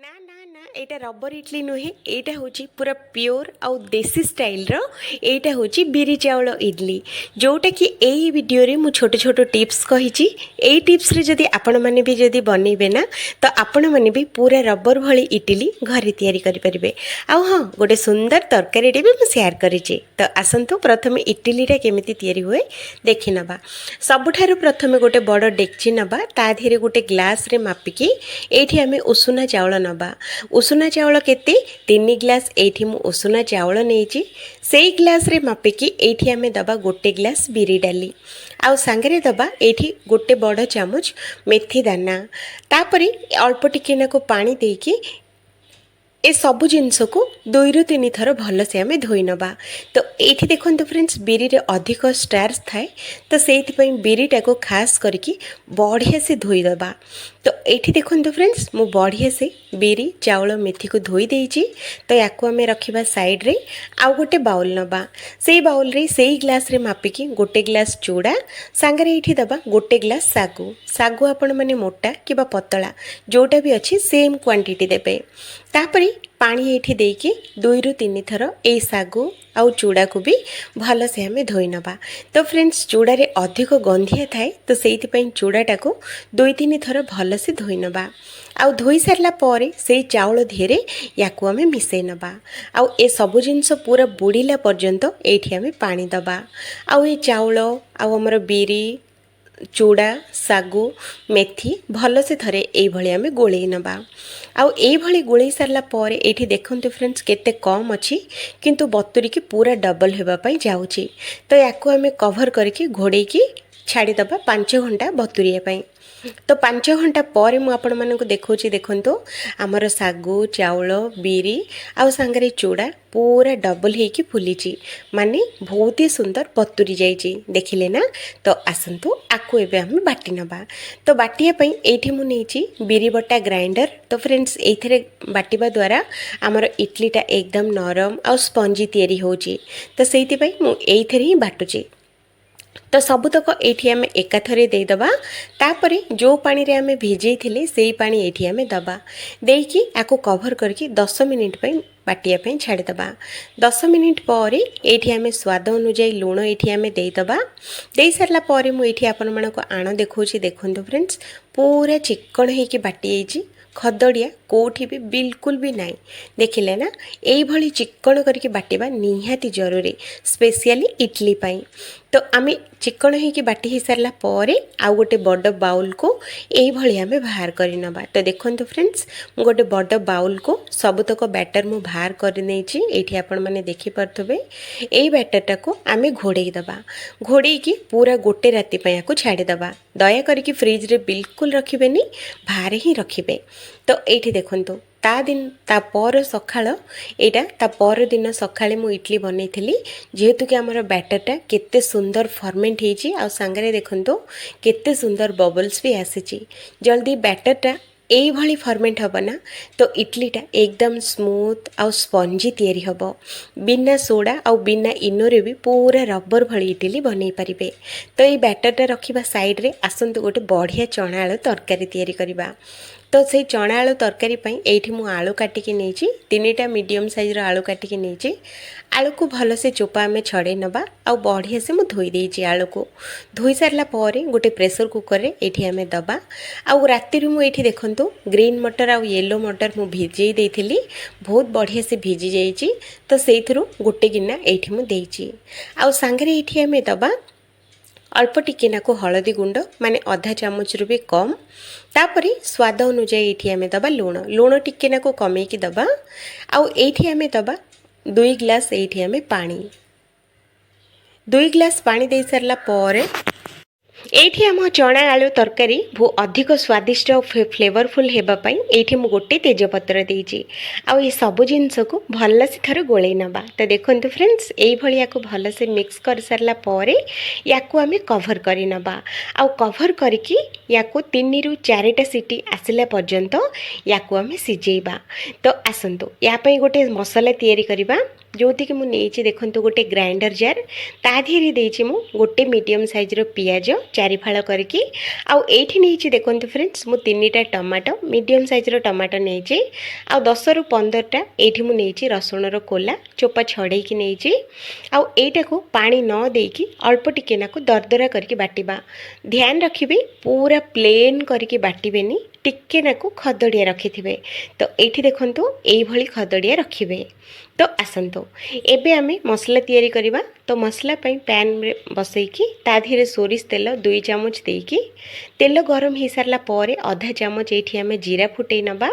ना ना ना एटा रबर इडली नुहे एटा होची पूरा प्योर आउ देसी स्टाइल रो एटा होची बिरी चावल इडली जोटा कि एई वीडियो रे मु छोटे छोटे टिप्स कहिची एई टिप्स रे जदी आपण माने भी जदी बनेबे ना तो आपण माने भी पूरा रबर भली इडली घरे तयारी करि परिबे। आउ हां गोटे सुंदर तरकारी रे भी मु शेयर करिची। तो आसंतु प्रथमे इडली रे केमिति तयारी होए देखि नबा। सबुठारु प्रथमे गोटे बड़ डेक्ची नबा ता धीरे गोटे ग्लास रे मापिकी एठी हमें उषुना चावल नबा। उषुना चावल केते 3 ग्लास एठी मु उषुना चावल नेची सेई ग्लास रे मापिकी एठी हमें दबा गोटे ग्लास बिरी डाली आउ सांगरे दबा एठी गोटे बड़ चामच मेथी दाना तापरे अल्प टिके नाको पानी देकी ए सबु जिनस को 2 रु 3 थर भल से आमे धोई नबा। तो एठी देखंतु फ्रेंड्स बिरी रे अधिक स्टार्च थाए तो सेति पई बिरी टाको खास करके बढ़िया से धोई दबा। तो एठी देखंतु फ्रेंड्स मु बढ़िया से बिरी चावल मेथी को धोई देइची। तो याको आमे रखिबा साइड रे आउ गोटे बाउल नबा सेई बाउल रे सेई ग्लास रे मापिकी गोटे ग्लास चूड़ा सांगरे एठी दबा गोटे ग्लास सागु सागु आपण माने मोटा किबा पतला जोटा भी अछि सेम क्वांटिटी देबे। तापरे पानी एठी देके 2 रु 3 थर ए सागु आउ चूड़ा को भी भल से हमें धोई नबा। तो फ्रेंड्स चूड़ा रे अधिक गंधिया थाए तो सेति पई चूड़ाटा को 2-3 थर भल से धोई नबा। आउ धोई सारला परे से चावल धीरे याकू हमें मिसई नबा। आउ ए सबु जिनस पूरा बुड़ीला पर्यंत एठी हमें पानी दबा। आउ ए चावल आउ हमर बिरी चूड़ा सागु मेथी भल से थरे एई भली हमें गोळेई नबा। आउ एई भली गोळेई सारला परे एठी देखंतु फ्रेंड्स केते कम अछि किंतु बतुरी की पूरा डबल हेबा पई जाउची। तो याकू हमें कवर करके घोड़े की छाड़ी दबा 5 घंटा बतुरिया पई। तो 5 घंटा पर मु आपण मानको देखौची देखंतु हमर सागु चावल बिरी आउ सांगरे चूड़ा पूरा डबल हेकी फुलीची माने बहुत ही सुंदर बतुरी जाइची देखिले ना। तो आसंतु आकु एबे हम बाटी नबा। तो बाटिया पई एठी मु नेची बिरी बटा ग्राइंडर। तो फ्रेंड्स एथिरे बाटिबा द्वारा हमर इडलीटा एकदम नरम आउ स्पंजी तयारी होची। तो सेति पई मु एथिरे ही बाटुची। तो सबुतक एठी आमे एकाथरे दे दबा। तापरे जो पानी रे आमे भिजै थिले सेई पानी एठी आमे दबा देकी आको कवर करके 10 मिनिट पई बाटिया पे छाड़ी दबा। 10 मिनिट पर एठी आमे स्वाद अनुसार लूण एठी आमे दे दबा। दे सारला पर मु एठी आपण मानको आण देखौची देखंतु फ्रेंड्स पूरा चिकन हे की बाटी आइची खदड़िया कोठी भी बिल्कुल भी नाई देखिले ना। एई भली चिकन करके बाटिबा निहाती जरूरी स्पेशली इडली पाई। तो आमे चिकन हे की बाटी ही सारला परे आउ गोटे बड़ बाउल को एई भली आमे बाहर करि नबा। तो देखंतु फ्रेंड्स मु गोटे बड़ बाउल को सबुतक बैटर मु बाहर कर नेची एठी आपण माने देखि परथबे। एई बैटरटा को आमे घोड़ेई दबा घोड़ेई की पूरा गोटे राती पय को छाड़ी दबा। दया करके फ्रिज रे बिल्कुल रखिबेनी बाहर ही रखिबे। तो एठी देखंतु ता दिन ता पर सखाळ एटा ता पर दिन सखाळे मु इडली बनैथिली जेहेतु कि हमर बैटरटा केते सुंदर फर्मेंट हेची आ सांगरे देखंतु केते सुंदर बबल्स भी आसीची। जल्दी बैटरटा एई भली फर्मेंट हबो ना तो इडलीटा एकदम स्मूथ आ स्पंजी तयारी हबो बिना सोडा आ बिना इनो रे भी पूरा रबर भली इडली बनै परिबे। तो एई बैटरटा रखिबा साइड रे आसंतु गोटे बढ़िया चना आलू तरकारी तयारी करिबा। तो से चना आलू तरकारी पई एठी मु आलू काटिकी नेची 3टा मीडियम साइज रो आलू काटिकी नेची। आलू को भल से चोपा में छड़े नबा आ बढ़िया से मु धोई देची। आलू को धोई सारला परे गोटे प्रेशर कुकर रे एठी हमें दबा। आ राती रू मु एठी देखंतु ग्रीन मटर आ येलो मटर मु भिजै देथिली बहुत बढ़िया से भिजी जाइची। तो सेइथरो गोटे गिना एठी मु देची। आ सांगरे एठी हमें दबा अल्प टिके नाको हलदी गुंड माने आधा चामच रु भी कम। तापरे स्वाद अनुसार एठी हमें दबा लूण लूण टिके नाको कमे की दबा। आउ एठी हमें दबा 2 ग्लास एठी हमें पानी 2 ग्लास पानी दे सरला परे एठी हम चना आलू तरकारी बहुत अधिक स्वादिष्ट और फ्लेवरफुल हेबा पई एठी मु गोटे तेजपत्र देइची। आ ये सब जिनस को भल से थर गोळेई नबा। तो देखंतु फ्रेंड्स एई भली याको भल से मिक्स कर सरला परे याको हमें कवर करि नबा। आ कवर करके याको 3 रु 4टा सीटी आसिला पर्यंत याको हमें सिजेइबा। तो आसंतु या पई गोटे मसाला तयारी करिबा। जोथि मु नहीं देखंतु गोटे ग्राइंडर जार ता धीरे देछि मु गोटे मीडियम साइज रो पियाज चारि फाळ करके आउ एठी नहीं देखंतु फ्रेंड्स मु तीनटा टमाटो मीडियम साइज रो टमाटो नहीं आउ 10 रु 15 टा एठी मु नहीं रसुण रो कोला चोपा छड़े की नहीं आउ एटा को पानी न देकी अल्प टिके नाकु दरदरा करके बाटिबा। ध्यान रखिबे पूरा प्लेन करके बाटिबेनी टिके नाकु खदड़िया रखिथिबे। तो एठी देखंतु एई भली खदड़िया रखिबे। तो आसंतु एबे आमे मसला तयारी करिबा। तो मसला पई पैन रे बसैकी ता धीरे सोरिष तेल 2 चामच देकी तेल गरम हो सारला परे आधा चामच एठी आमे जीरा फुटै नबा।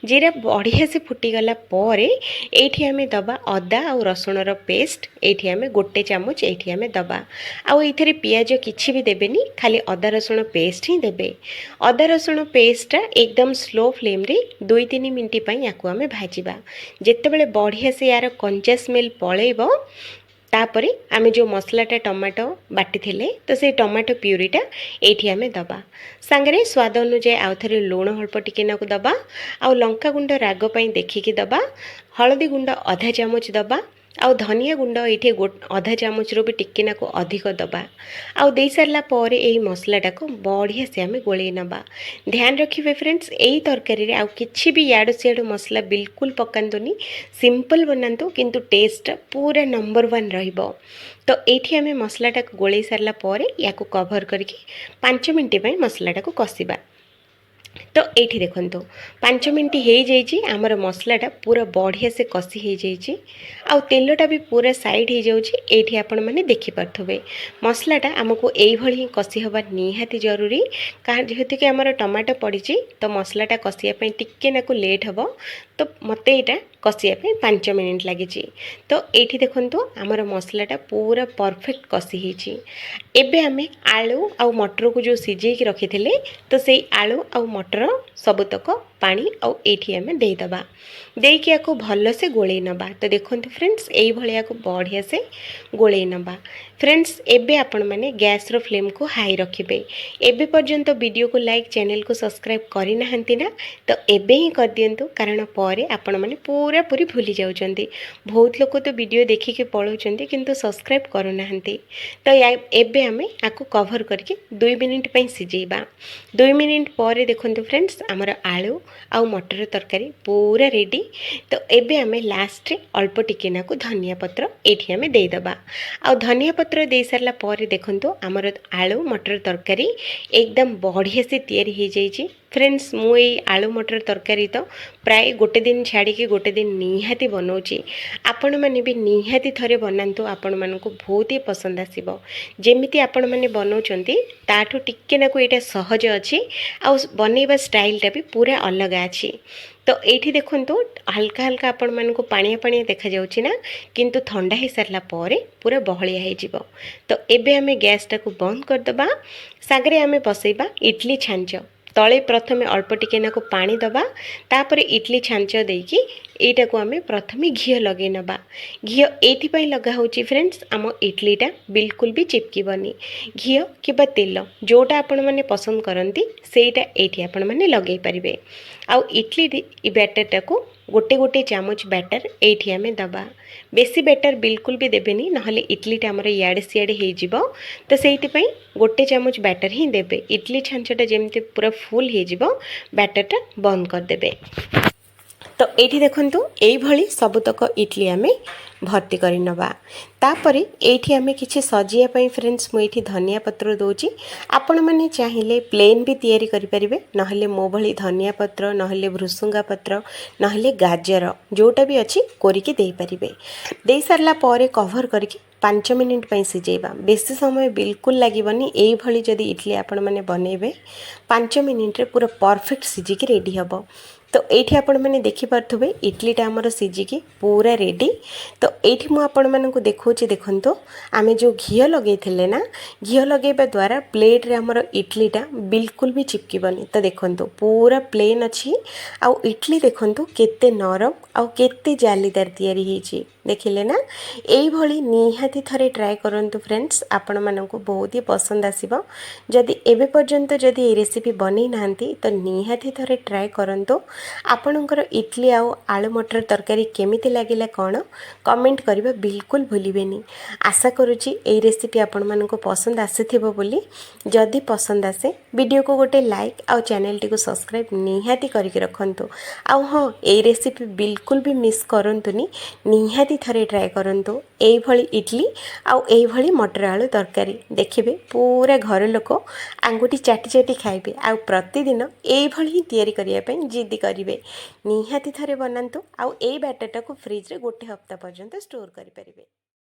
जीरा बढ़िया से फुटी गला परे एठी आमे दबा अदा और रसुण रो पेस्ट एठी आमे गोटे चामच एठी आमे दबा। आउ एथरे पियाज किछि भी देबेनी खाली अदा रसुण पेस्ट ही देबे। अदा रसुण पेस्ट एकदम स्लो फ्लेम रे 2-3 मिनिट पई याकू आमे भाजिबा। जेतेबेले बढ़िया से यार कंचा स्मेल पळेबो तापरे आमे जो मसलाटा टमाटो बाटी थिले तो से टमाटो प्यूरीटा एठी आमे दबा। सांगरे स्वाद अनुसार आउ थरे लूण अल्प टिके नाकु दबा। आउ लंका गुंड राग पई देखिकी दबा। हळदी गुंड आधा चामच दबा। आउ धनिया गुंड ये आधा चामच रो भी टिके नाकु अधिक दबा। आउ दे सारला परे एई मसलाटा को बढ़िया से आमे गोळै नबा। ध्यान रखिबे फ्रेंड्स एई तरकारी रे आउ किछि भी याडो सियाडो मसला बिल्कुल पकांतुनी। सिंपल बनांतु किंतु टेस्ट पूरा नंबर 1 रहिबो। तो एठी आमे मसलाटा को गोळै सारला परे याकू कवर करके 5 मिनिट पई मसलाटा को कसिबा। तो एठी देखंतु 5 मिनिट हो जाइए आमर मसलाटा पूरा बढ़िया से कषि हो जाइए। आउ तेलटा भी पूरा साइड हो जाउछि। एठी आपण माने देखि पारथबे मसलाटा आमको एई भली कषि हबा निहाती जरूरी। कारण जेहेतु कि आमर टमाटो पड़िछि तो मसलाटा कषिया पई टिके नाकु लेट हबो। तो मते एटा कषिया पई 5 मिनिट लागिछि। तो एठी देखंतु आमर मसलाटा पूरा परफेक्ट कषि हिछि। एबे आमे आलू आउ मटर को जो सिझे की रखिथिले तो सेई आलू आउ मटर सबुतक पानी आउ एठी आमे देई दबा। देकी याको भल से गोळै नबा। तो देखंतु फ्रेंड्स एई भलिया को बढ़िया से गोळै नबा। फ्रेंड्स एबे आपण माने गैस रो फ्लेम को हाई रखिबे। एबे पर्यंत वीडियो को लाइक चैनल को सब्सक्राइब करि नाहंती ना तो एबे ही कर दियंतु। कारण परे आपण माने पूरा पूरी भूली जाउचंती। बहुत लोक तो वीडियो देखि के पळौचंती किंतु सब्सक्राइब करू नाहंती। तो एबे आमे आको कवर करके 2 मिनिट पई सिजेबा। 2 मिनिट परे देखंतु फ्रेंड्स हमर आलू आउ मटर तरकारी पूरा रेडी। तो एबे आमे लास्ट रे अल्प टिके नाकु धनिया पत्र एठी आमे देई दबा। आउ धनिया पत्र दे सारला परे देखंतु हमर आलू मटर तरकारी एकदम बढ़िया से तैयारी हो जाइए। फ्रेंड्स मु एई आलू मटर तरकारी तो प्राय गोटे दिन छाड़ी के गोटे दिन निहाती बनाऊँगी। आपण मैंने भी निहाती थरे बनातु। आपण मानकु बहुत ही पसंद आसीबो। जेमिति आपण मैंने बनाउचंती ताठू टिके नाकु एटा सहज अछि। आ बनैबा स्टाइलटा भी पूरा अलग अछि। तो एठी देखंतु हल्का हल्का आपण मानकु पानिया पानिया देखा जाउछि ना किंतु ठंडा हो सारला परे पूरा बहलिया हो जिवो। तो एबे हमें गैस टाको बंद कर दबा। सागरे हमें बसैबा इडली छांच। तले प्रथमे अल्प टिके नाकु पानी दबा। तापरे इडली छांच देकी एटा को आमे प्रथमे घी लगे नबा। घी एथि पई लगा होची फ्रेंड्स आम इडलीटा बिल्कुल भी चिपकीबनी। घी किबा तेल जोटा आपण माने पसंद करंती सेटा एठी आपण माने लगै परिबे। आउ इडली बैटरटा को गोटे गोटे चामच बैटर एठी आमे दबा। बेसी बैटर बिल्कुल भी देबेनी नहले इडलीटा हमर याडे सियाडे हो जिवो। तो सेइति पई गोटे चामच बैटर ही देबे। इडली छांचटा जेमते पूरा फुल हो जिवो बैटरटा बंद कर देबे। तो एठी देखंतु एई भली सबुतक इडली आमे भर्ती करि नबा। तापरे एठी आमे किछि सजिया पई फ्रेंड्स मु एठी धनिया पत्र दोची। आपण माने चाहिले प्लेन भी तयारी करि परिबे नहले मो भली धनिया पत्र नहले भृसुंगा पत्र नहले गाजर जोटा भी अछि कोरिके देई परिबे। देई सारला परे कवर करके 5 मिनिट पई सिजेबा। बेसी समय बिल्कुल लागिबनी। एई भली जदी इडली आपण माने बनेबे 5 मिनिट रे पूरा परफेक्ट सिजिकी रेडी हबो। तो एठी आपण माने देखि पारथबे इडलीटा हमर सिजिकी पूरा रेडी। तो एठी मु आपण मानकु देखौची देखंतो आमे जो घी लगैथिले ना घी लगैबा द्वारा प्लेट रे हमर इडलीटा बिल्कुल भी चिपकीबनी। तो देखंतो पूरा प्लेन अछि। आ इडली देखंतो केते नरम आ केते जालीदार तयारी हिची देखिले ना। एई भली निहाती थरे ट्राई करंतु फ्रेंड्स आपण मानकु बहुत ही पसंद आसीबो। जदि एबे पर्यंत जदि ए रेसिपी बनै नांती तो निहाती थरे ट्राई करंतु। ଆପଣଙ୍କର ଇଟଲି ଆଉ ଆଳୁ ମଟର ତରକାରୀ କେମିତି ଲାଗିଲା କ'ଣ କମେଣ୍ଟ କରିବା ବିଲକୁଲ ଭୁଲିବେନି। ଆଶା କରୁଛି ଏଇ ରେସିପି ଆପଣମାନଙ୍କୁ ପସନ୍ଦ ଆସିଥିବ ବୋଲି। ଯଦି ପସନ୍ଦ ଆସେ ଭିଡ଼ିଓକୁ ଗୋଟେ ଲାଇକ୍ ଆଉ ଚ୍ୟାନେଲଟିକୁ ସବସ୍କ୍ରାଇବ୍ ନିହାତି କରିକି ରଖନ୍ତୁ। ଆଉ ହଁ, ଏଇ ରେସିପି ବିଲକୁଲ ବି ମିସ୍ କରନ୍ତୁନି, ନିହାତି ଥରେ ଟ୍ରାଏ କରନ୍ତୁ এইଭଳି ଇଟଲି ଆଉ এইଭଳି ମଟର ଆଳୁ ତରକାରୀ। ଦେଖିବେ ପୁରା ଘର ଲୋକ ଆଙ୍ଗୁଠି ଚାଟି ଚାଟି ଖାଇବେ ଆଉ ପ୍ରତିଦିନ এইଭଳି ହିଁ ତିଆରି କରିବା ପାଇଁ ଜିଦ୍ଦି କରିବେ। ନିହାତି ଥରେ ବନାନ୍ତୁ ଆଉ ଏଇ ବ୍ୟାଟରଟାକୁ ଫ୍ରିଜରେ 1 ହପ୍ତା ପର୍ଯ୍ୟନ୍ତ ଷ୍ଟୋର୍ କରିପାରିବେ।